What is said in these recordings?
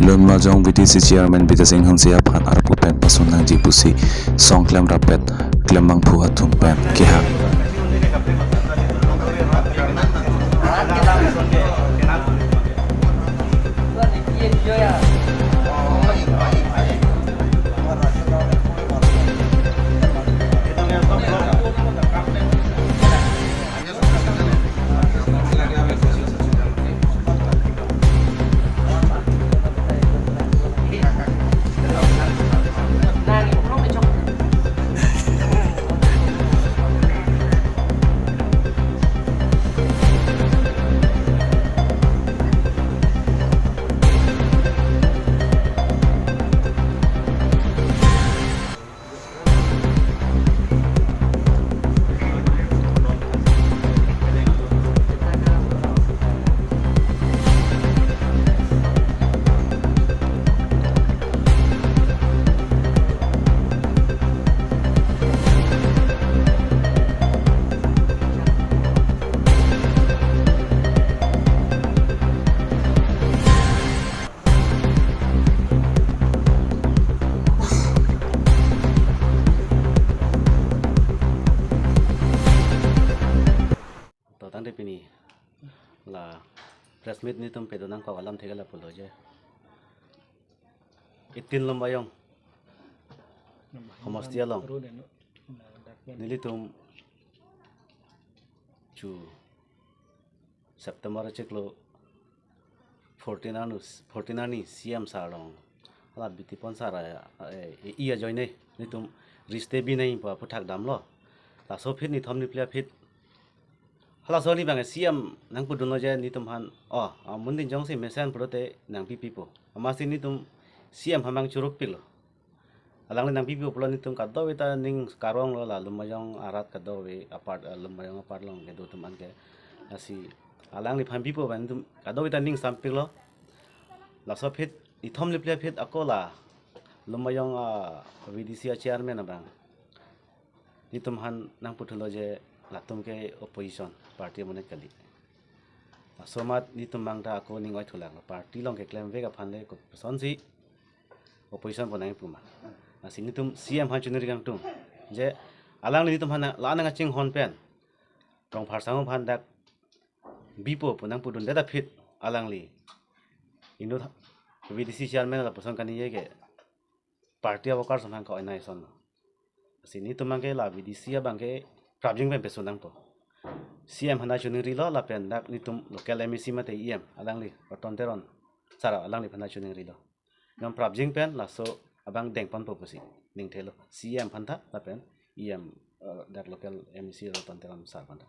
Luma jong BTC chairman bitasing hangsia phan arpu pen pasun nang jipusi songklem rapet klemang phuha thum pen keha Pini la press meet ni tum pedo nang kawalam thega la pulo je itin lombayong homostia long nili tum chu September cheklo 14 ni CM sarong la biti pon sara iya joine ni tum riste bi nei pa puthak dam lo la so phit ni thom ni plia phit hala soli bang siam nang pudun lo je ni tum han mundin jong si mesen prote nang pipi po amasi ni tum siam hamang churuk pilo alang nang pipi po ni tum kaddo wita ning karong lo la lumayong arat kaddo we apart lumayong apart long ke do tum an ke asi alang ni phampi po ban tum kaddo wita ning sampil lo la so phit i thom li plia phit akola lumayong VDC chairman abang ni tum han nang puthun lo je latum ke opposition party mone kali somat ni tumang ta ko ning oi thulang party long ke claim vega phanle ko son si opposition bonai puma asini tum CM ha chunri gang tum je alang ni tum hana la na ching hon pen tong pharsang phan dak bipo punang pudun da fit alang li inu VDC chairman la person kani ye ke party awakar samang ko inai son asini tumang ke la VDC bang ke Prabjing pen pesonang po. CM hana chuniri lo la pen dak nitum local MEC mate EM alang li oton teron sara alang li hana chuniri lo. Ngam prabjing pen la so abang dengpan po pusi ning thelo CM phanta la pen EM dak local MEC oton teron sar phanta.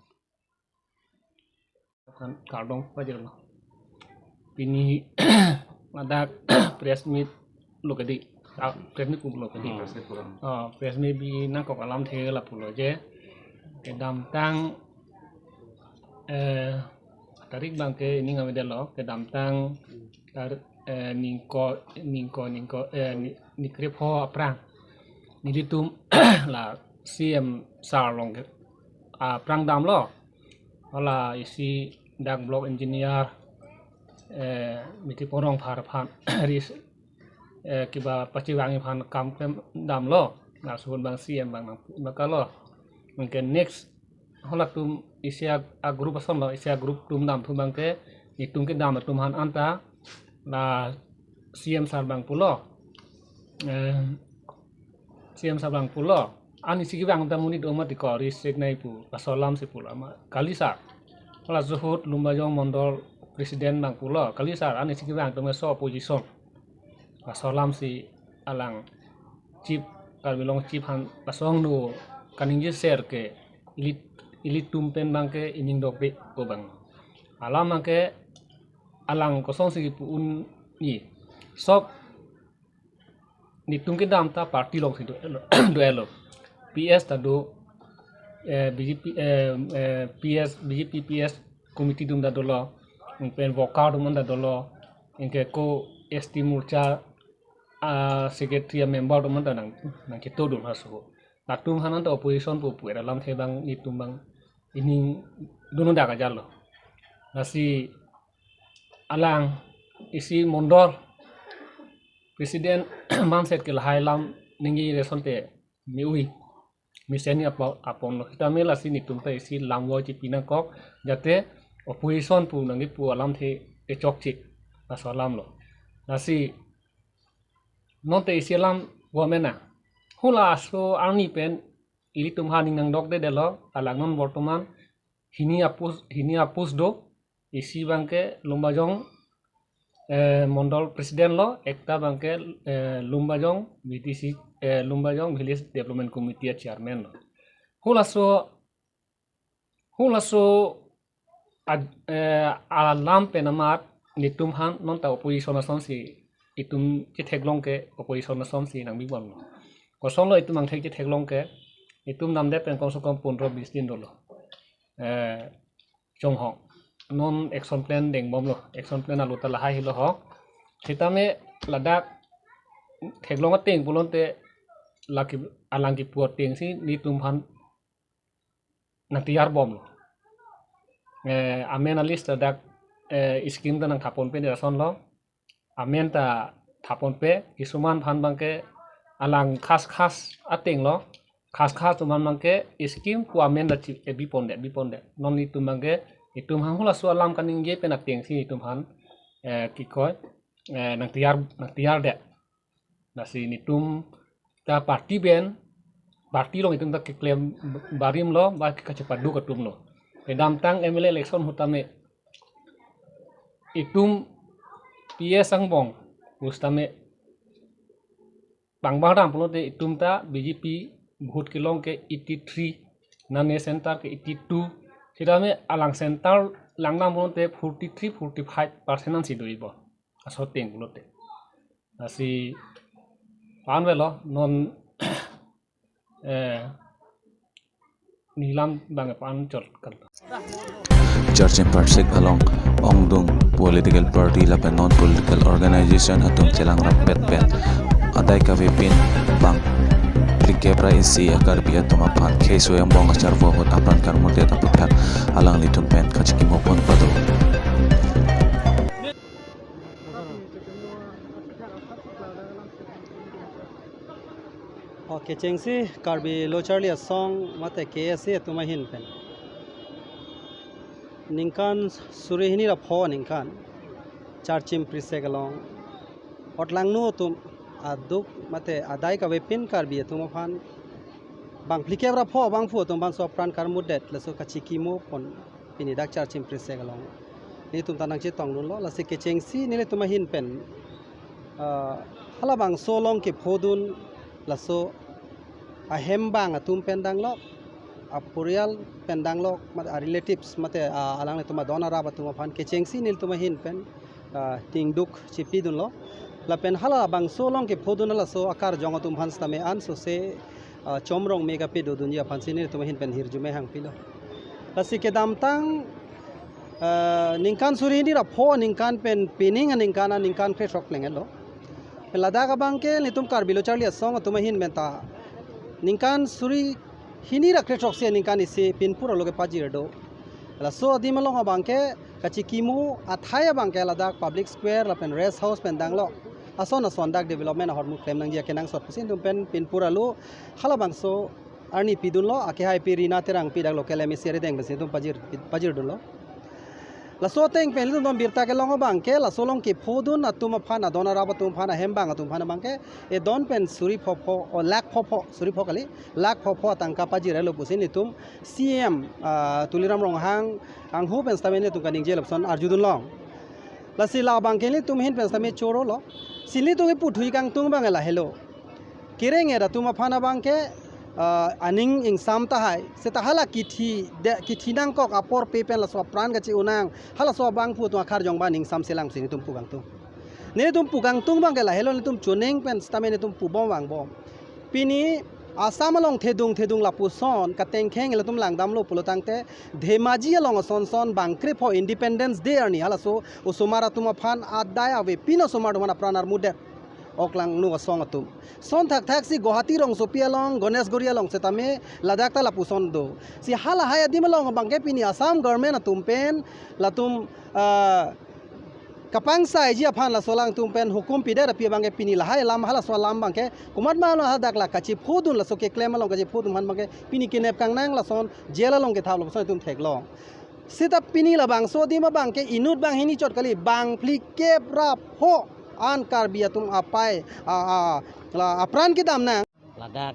Kan kardong pajer lo. Pini ada press meet lo kedi. Press meet pun lo kedi. Press meet bi nang kok alam the la pulo je. Kedam tang tarik bangke ini ngawe delo kedam tang ningko nikrepo aprang ni ditum la CM sarlong aprang dam lo ala isi dak blok engineer miti porong phar phan ris kiba pachiwangi phan kam dam lo na suhun bang CM bang makalo mungkin next hola tum isia grup asom lo isia grup tum dam tum bangke itung ke dam tum han anta la CM sar bang pulo CM sar bang pulo ani sigi bang ta munit omat di kori sek nai pu asolam se pulo ma kalisa hola zuhud lumbajong mondol presiden bang pulo kalisa ani sigi bang tum so opposition asolam si alang chip kalbilong chip han pasong nu kaning je share ke ilit tumpen bangke ining dope ko bang alam bangke alang kosong sigi pun ni sok ni tungke dam ta party long sido do elo PS ta do BJP PS committee dum da dolo pen vocal dum da dolo inke ko ST Murcha secretary member dum da nang ke to dum hasu Natung hanan ta opposition pu dalam thebang itumbang ini dono daga jallo nasi alang isi mondor Presiden manset ke lahai lam ningi resonte miui miseni apon lo kita mela sini tumta isi lam lo ci pina kok jate opposition pu nangi pu alam the e chok ci asalam lo nasi non te isi lam wamena hula so arni pen ili tumha ning nang dok de lo alangon bortoman hini apus do isi bangke lumbajong Mondol Presiden lo ekta bangke Lumbajong BTC Lumbajong Village Development Committee Chairman lo hulaso alam penamat nitum han non ta opposition asom si itum teglong ke opposition asom si nang bibon lo kosong lo itum ang teglong ke itum namde pen kosong 15-20 din lo chong hong non action plan deng bom lo action plan alu ta lahai lo ho kita me ladak theglong teng pulon te laki alang ki puat teng si ni tumhan natiar bom lo amen alis ladak skim ta nang thapon pe rason lo amen ta thapon pe kisuman phan bangke alang khas ateng lo khas tuman bangke skim ku amen da bipon de non ni tumangke itum han hula so alam kaning ge penak teng si itum han ki koy nang tiar de nasi nitum ta party lo itum ta klaim barim lo ba ka cepadu katum lo edam tang MLA election hutame itum PS ang bong ustame bangbadam pulote itum ta BJP vote kilong ke 83 nane center ke 82 Sidame alang center langnam bulote 43-45% si doibo asoteng bulote asi panwelo non nilam bange pan chol kan Charging Parsik along Ongdung political party laban non-political organization atum chelang rapet pet adai kavipin bang Kebra isi KARBI atum apan keso yang bong acar vohot apan karmude taputar alang litum pen kachiki mopon pado Okay, chengsi KARBI lo charlie song mate KSC tumahin pen ningkan surihini ra pho ningkan charchim prisegalong otlangnu tum aduk mate adai ka wepin KARBI tum phan bang plikebra pho bang phu tum bang sopran karmudet laso kachikimo pon pini dak charchim prisegalong ni tum tanang che tonglun lo lase ke chengsi nile tumahin pen hala bang solong ke phodun laso ahem bang atum pendang lo apurial pendang lo mat relatives mate alang le tuma dona raba tuma phan ke chengsi nil tuma hin pen tingduk chipi dun lo la pen hala bang solong ke phodun la so akar jong tum phan stame an so se chomrong mega pe do dunia phan sinil tuma hin pen hirjume hang pilo la ke dam tang ningkan suri ni ra pho ningkan pen pining ningkan kre sok lengelo ladaga bangke nitum KARBI lo charlie song tuma hin menta ningkan suri hini rakre trokse ningkan isi pinpura loge pajir do la so adimalong bangke kachikimu athaya bangke ladak public square la pen rest house pen danglo ason dak development hormu claim nang dia kenang sot pusin tum pen pinpura lo hala bangso arni pidun lo ake hai pirina terang pidak local emisary deng besin tum pajir dun lo la so teng pen lu dom birta ke longo bangke la solong ki phodun atuma phana dona raba tum phana hembang atum phana bangke e don pen suri phopho o lak phopho suri phokali lak phopho tangka pajire lo pusin itum CM tuliram ronghang ang hu pen stamen tum kaning jel option arjudun long la si la bangke li tum hin pen stame choro lo sili tum pu thui kang tung bangela hello kireng era tuma phana bangke aning ing samta hai seta hala kithi nang kok apor pepen la so pran ga chi unang hala so bang pu to akhar jong ba ning sam selang sini tum pugang tu ne tum pugang tung bang la helon tum chuneng pen stame ne tum pu bom wang bom pini asam along thedung la pu son ka teng kheng la tum lang dam lo pulotang te dhemaji along son bangkre for independence day arni hala so usumara tuma phan adaya ave pino somar mana pranar mude oklang nu song atum son thak si Guwahati rong Sophia long Ganesh Goria long setame ladak ta lapu son do si hala haya dim long bangke pini Assam government atum pen latum kapang sai ji aphan la solang tumpen hukum pide ra pi bangke pini la hai lam hala so lam bangke kumat ma la hadak la kachi phudun la so ke claim long kachi phudun han bangke pini kinep kang nang la son jela long ke thab lo so tum thek long sita pini la bang so di ma bangke inut bang hini chot kali bang pli kep rap ho an karbi atum apai la apran ke dam na ladak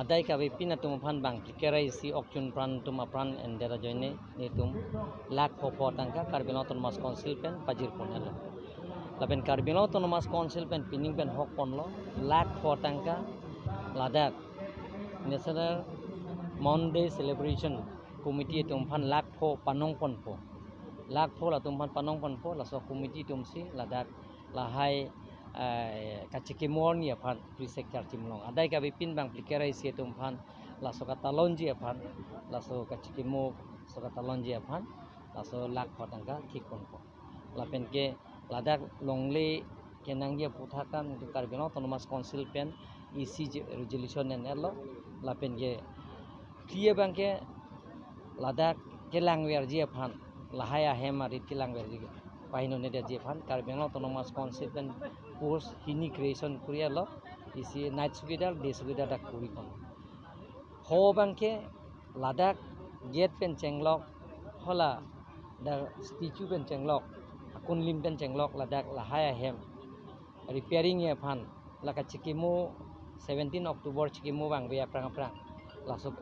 adai ka pina tum phan bang kerai si okchun pran tum apran endera joine ni tum lak popo tangka Karbi Autonomous Council pen pajir punel lapen Karbi Autonomous Council pen pining pen hok pon lo lak po tangka ladak national Monday celebration committee tum phan lak po panong pon po lak po la tum phan panong pon po la so committee tum si ladak lahai kacikimor ni aphan prisek chartimlong adai ka pin bang plikera isi tum phan la so katalonji aphan la so kacikimo so katalonji aphan la so lak photangka thikon ko la pen ke ladak longle kenang ye puthakan du Karbi Autonomous Council pen isi resolution en elo la pen ke clear bang ke ladak kelang wer ji aphan lahaya hemari tilang wer ji pahino ne dia phan Karbi Autonomous Council pen course hini creation kuriya lo isi night sugidal day sugidal dak kuri kon ho bangke ladak gate pen chenglok hola da statue pen chenglok akun lim pen chenglok ladak lahaya hem repairing ye phan laka chikimu 17 October chikimu bang be aprang aprang lasuk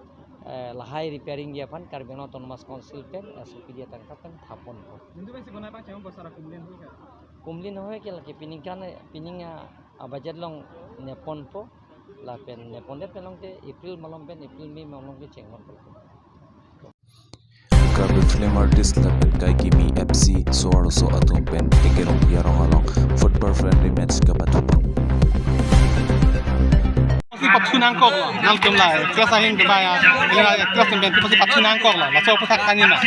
lahai repairing ye phan Karbi Autonomous Council pen SOP dia tangkap pen thapon ko kumlin hoy ke laki pininga budget long nepon po la pen nepon de pelong te April malong pen April May malong ke chengmon po Karbi film artist lapet kai kimi FC suar so atum pen tikerong yarong along football friendly match ka patupang si patsunang kok nal tumla kasa hin ke baya ila kasa ben si patsunang kok la so putak kanin na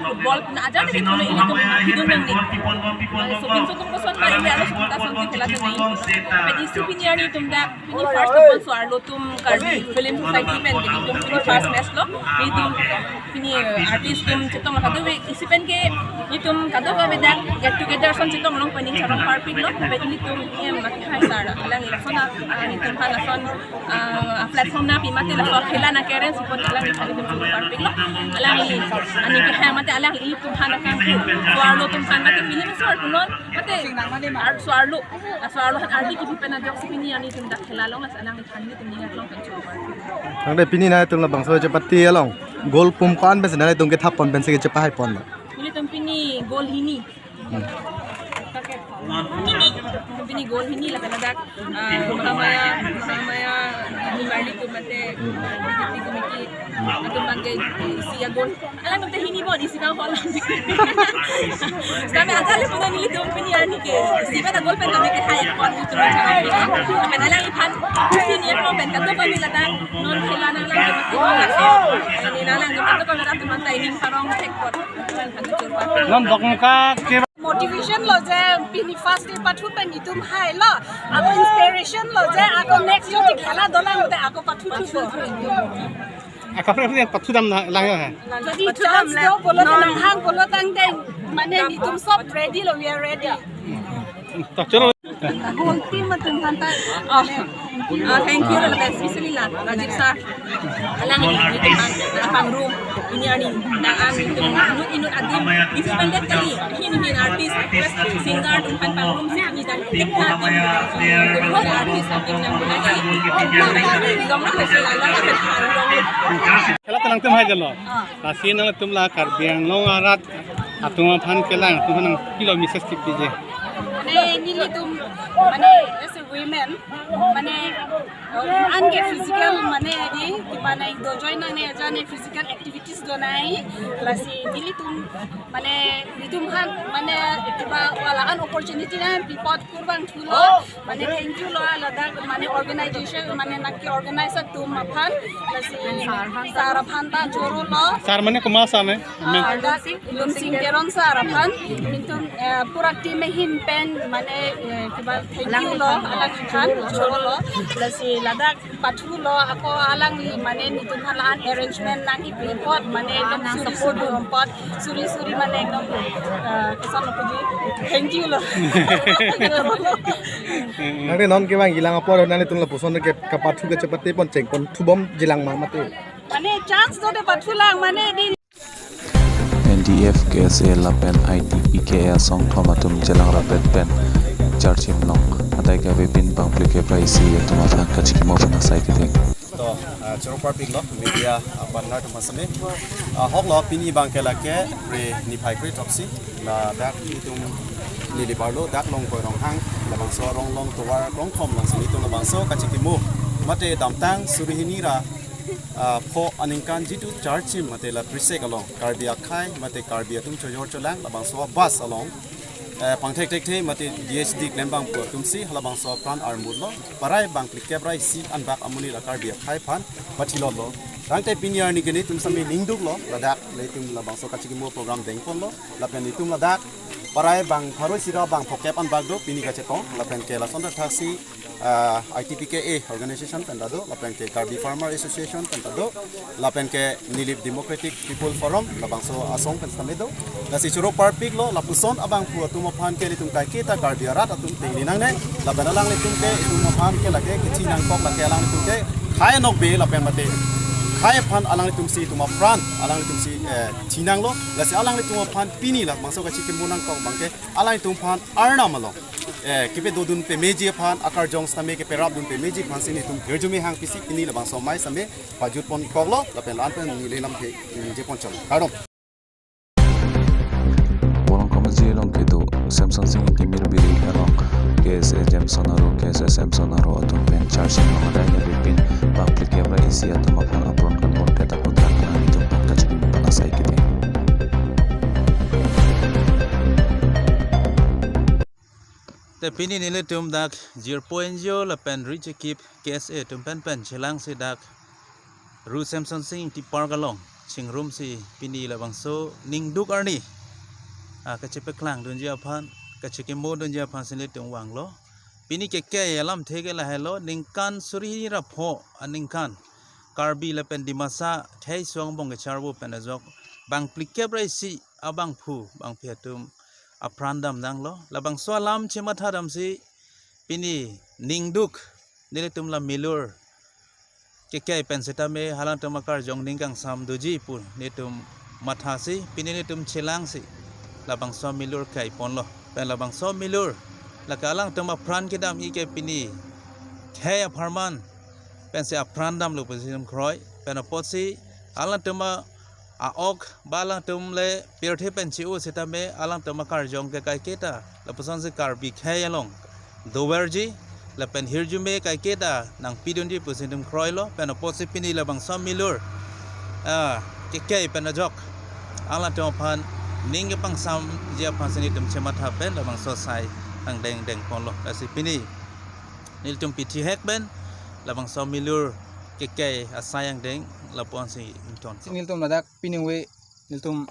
football na aja de itu ini tuh hidung yang nih so pintu tuh kosan mari ya lo kita sanksi खेला तो नहीं मैं इसी पिनिया नहीं तुम दा पिनी फर्स्ट अपन स्वार लो तुम Karbi film society में तुम पिनी फर्स्ट मैच लो ये तुम पिनी आर्टिस्ट तुम चित्तों में खाते हुए इसी पेन के ये तुम खाते हुए बेदा गेट टुगेदर सन चित्तों में लोग पनिंग चारों पार्टी लो बेदनी तुम ये मत खाई सारा लंग इलाफोना ये तुम खाना सन प्लेटफॉर्म ना पीमाते लाफो खेला ना करें सुपर लंग खाली तुम चारों पार्टी लो लंग अनि के है मते लंग ये तुम खाना kan स्वार लो तुम खाना मते फिल्म स्वार कुनोन मते आर्ट स्वार लो han arti ki pena jok sipini ani tum dak khela long as anang than ni tum ni long kan choba ang de pini na tum la bangso je patti along gol pum kan ben na tum ke thapon ben se ke chapa hai pon la ni tum pini gol hini pini gol hini la kana dak mahamaya ni mali tum mate dijiti komiti tum bangke sia gol alang tum te hini bon isi ka hol Kami agak pun ni tum pini ani ke siapa dah gol pen kami ke hai pon tum macam apa alang ipan sini ya pen kata kami lada non khilana lang mati ni nalang kata kami dah teman training parong check pot non dok ka ke motivation lo je pini first day pathu pen itum hai lo ako inspiration lo je ako next jo khela dolang te ako pathu chu akapre pun patsu dam lang ya jadi chance do bolo nang hang bolo tang deng mane itum sob ready lo we are ready tak chalo whole team matum hanta thank you lah especially lah Rajib sir alang ini pang room ini ani dan inut adim isi pendek kali ini artis singer dan pang room sini dan tekna artis adim yang boleh gambar hasil alang khela tanang tum hai jalo asin na tum la Karbi long arat atum phan kelang tum nang kilo message tip dije ni tum mane as a women mane ange physical mane di mana dojoy nang ne aja ne physical activities donai lasi dili tum mane ditum han mane kiba wala an opportunity na pipot kurbang thulo mane thank you lo alada mane organization mane nakki organizer tum aphan lasi saraphan ta joro lo sar mane kuma same ada lum sing keron saraphan mintum pura team hin pen mane kiba thank you lo alang khan joro lo lasi ladak pathu lo ako alang li mane nitum halan arrangement nang ipot mane ekdom support rompot suri suri mane ekdom kesan puji thank you lo nanti non ke bang gilang apa nanti tunggu puson ke kapatu ke cepet pon ceng pon tubom jilang mate mane chance to de pathu lang mane di NDF KSA lapen ITPKA song thomatum jelang rapet pen charchim long adai ka bepin bangpli ke price tuma phang kachki mo phang sai ke to choro parpik lo media partner to masame hok lo pini bang ke la ke pre ni phai pre topsi la dak tum ni li barlo dak long ko rong hang la bang so rong long to war rong khom lang sini to la bang so kachki mo mate dam tang surihini ra pho aningkan jitu charchim mate la prise kalong karbi akhai mate karbi atum chojor cholang la bang so bus along pangthek tek the mate DSD klembang po tumsi halabang so pran armud lo parai bang klik kebrai si anbak amuni la karbi khai phan pathilo lo rangte pinyar ni geni tum sami ningduk lo ladak leitum labang so kachiki mo program dengpon lo lapen itum ladak parai bang pharoi sira bang phokep anbak do pini gache tong lapen ke la sondar thasi ITPKA organization pendado lapen ke Karbi Farmer Association pendado lapen ke Nilip Democratic People Forum labang so asong penstamedo lasi churo parpik lo lapuson abang pu atum phan ke litum kai ke ta Karbi arat atum teini nang ne lapen alang litum ke itum phan ke lage kichi nang kok lage alang litum ke khai nok be lapen mate khai phan alang litum si tuma pran alang litum si chinang lo lasi alang litum phan pini la mangso ka chikim bunang kok bangke alang litum phan arna malo kipe dodun pe meji phan akar jong stame ke perap dun pe meji phan sini tum gerjumi hang pisi kini la bangso mai same pajut pon koklo lapen lan pen ni lelam ke je pon chol karom bolong kamaji long ke do Samsung sing ke mir bili along KSA Jameson aro KSA Samsung aro atum pen charging long adai ka bepin bangpli ke bra isi atum aphan apron kan kon ke ta kon ta kan ni tum kachki pana sai ke te pini nile tum dak 0.0 la pen reach keep KSA tum pen pen chelang se dak ru Samsung sing ti par galong chingrum si pini la bangso ning duk arni ka chepe klang dun ja phan ka cheke mo dun ja phan sile tum wang lo pini ke ke yalam thege la hello ningkan suri ra pho aningkan karbi la pen dimasa thai song bong ke charbo pen ajok bang plike brai si abang phu bang phetum aprandam nang lo labang so lam chema thadam si pini ningduk nile tumla milur ke penseta me halang tumakar jong ningkang sam duji pun nitum mathasi pini nitum chelang si labang so milur kai pon lo pen labang so milur la kalang tuma pran ke dam ike pini thaya pharman pen se aprandam lo position kroi pen aposi alang tuma ok balang tumle pirthe penchi u setame alang tumakar jong ke kai keta la pusan se karbi khayalong dowerji la pen hirjume kai keta nang pidunji pusintum kroilo pen aposi pini la bang samilur ke pen ajok alang tum phan ning ke pang sam je phan sini tum chematha pen la bang so sai ang deng pon lo la si pini nil tum piti hek ben la bang samilur ke asayang deng lapuan si inton nil tum ladak piningwe nil tum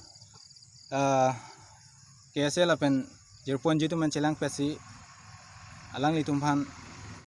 KSA lapen 0.0 man chelang pesi alang litum phan